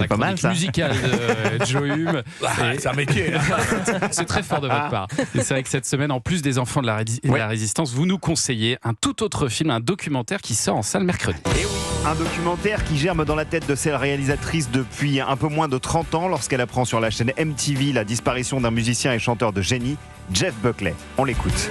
La pas mal, chronique ça. musicale de Joe Hume. C'est un métier. C'est très fort de votre part. Et c'est vrai que cette semaine, en plus des enfants de la Résistance, vous nous conseillez un tout autre film, un documentaire qui sort en salle mercredi. Et oui, un documentaire qui germe dans la tête de cette réalisatrice depuis un peu moins de 30 ans lorsqu'elle apprend sur la chaîne MTV la disparition d'un musicien et chanteur de génie, Jeff Buckley. On l'écoute.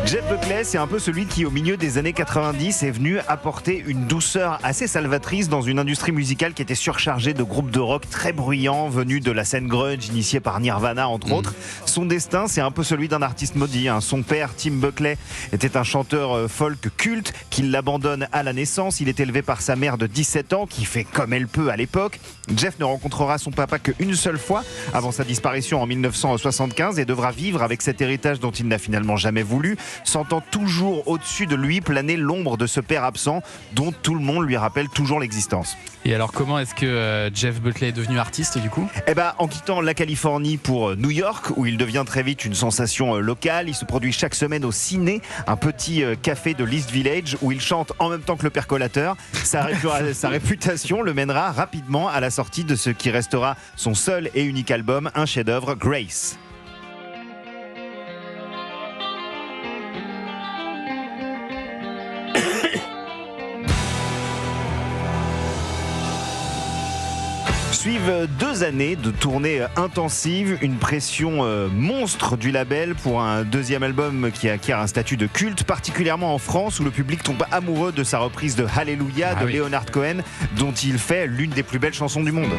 Jeff Buckley, c'est un peu celui qui, au milieu des années 90, est venu apporter une douceur assez salvatrice dans une industrie musicale qui était surchargée de groupes de rock très bruyants venus de la scène grunge, initiée par Nirvana, entre autres. Son destin, c'est un peu celui d'un artiste maudit. Son père, Tim Buckley, était un chanteur folk culte qui l'abandonne à la naissance. Il est élevé par sa mère de 17 ans, qui fait comme elle peut à l'époque. Jeff ne rencontrera son papa qu'une seule fois avant sa disparition en 1975 et devra vivre avec cet héritage dont il n'a finalement jamais voulu, sentant toujours au-dessus de lui planer l'ombre de ce père absent dont tout le monde lui rappelle toujours l'existence. Et alors, comment est-ce que Jeff Buckley est devenu artiste du coup ? En quittant la Californie pour New York, où il devient très vite une sensation locale. Il se produit chaque semaine au Ciné, un petit café de l'East Village, où il chante en même temps que le percolateur. Sa réputation le mènera rapidement à la sortie de ce qui restera son seul et unique album, un chef-d'œuvre, Grace. Suivent 2 années de tournées intensives, une pression monstre du label pour un deuxième album qui acquiert un statut de culte, particulièrement en France où le public tombe amoureux de sa reprise de Hallelujah de Leonard Cohen, dont il fait l'une des plus belles chansons du monde.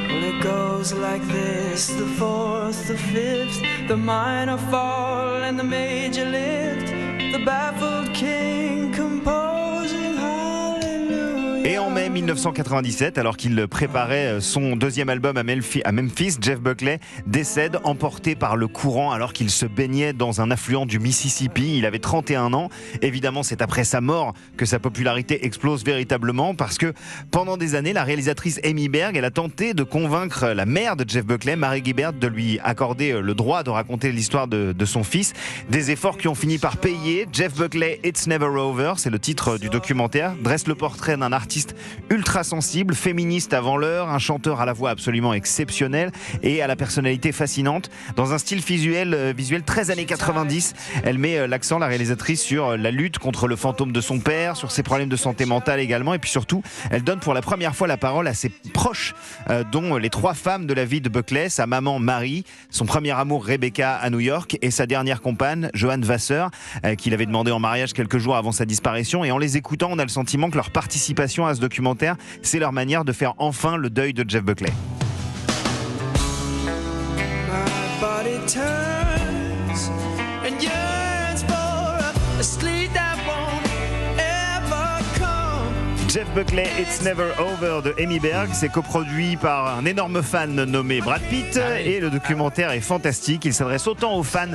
Well, it goes like this, the fourth, the fifth, the minor fall and the major lift, the baffled king composing hallelujah. Et en mai 1997, alors qu'il préparait son deuxième album à Memphis, Jeff Buckley décède emporté par le courant alors qu'il se baignait dans un affluent du Mississippi. Il avait 31 ans. Évidemment, c'est après sa mort que sa popularité explose véritablement parce que pendant des années, la réalisatrice Amy Berg, elle a tenté de convaincre la mère de Jeff Buckley, Mary Gibbert, de lui accorder le droit de raconter l'histoire de son fils. Des efforts qui ont fini par payer. Jeff Buckley, It's Never Over, c'est le titre du documentaire, dresse le portrait d'un artiste ultra sensible, féministe avant l'heure, un chanteur à la voix absolument exceptionnelle et à la personnalité fascinante. Dans un style visuel très années 90, elle met l'accent, la réalisatrice, sur la lutte contre le fantôme de son père, sur ses problèmes de santé mentale également, et puis surtout, elle donne pour la première fois la parole à ses proches, dont les 3 femmes de la vie de Buckley, sa maman Marie, son premier amour Rebecca à New York et sa dernière compagne Joanne Vasseur, qu'il avait demandé en mariage quelques jours avant sa disparition. Et en les écoutant, on a le sentiment que leur participation à ce documentaire, c'est leur manière de faire enfin le deuil de Jeff Buckley. My body turns and yearns for a sleep that won't ever come. Jeff Buckley, It's Never Over de Amy Berg, c'est coproduit par un énorme fan nommé Brad Pitt et le documentaire est fantastique. Il s'adresse autant aux fans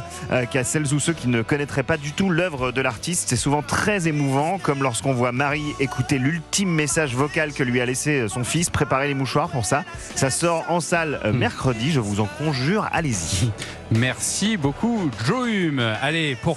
qu'à celles ou ceux qui ne connaîtraient pas du tout l'œuvre de l'artiste. C'est souvent très émouvant, comme lorsqu'on voit Marie écouter l'ultime message vocal que lui a laissé son fils. Préparez les mouchoirs pour ça. Ça sort en salle mercredi, je vous en conjure, allez-y. Merci beaucoup, Joe Hume. Allez, pour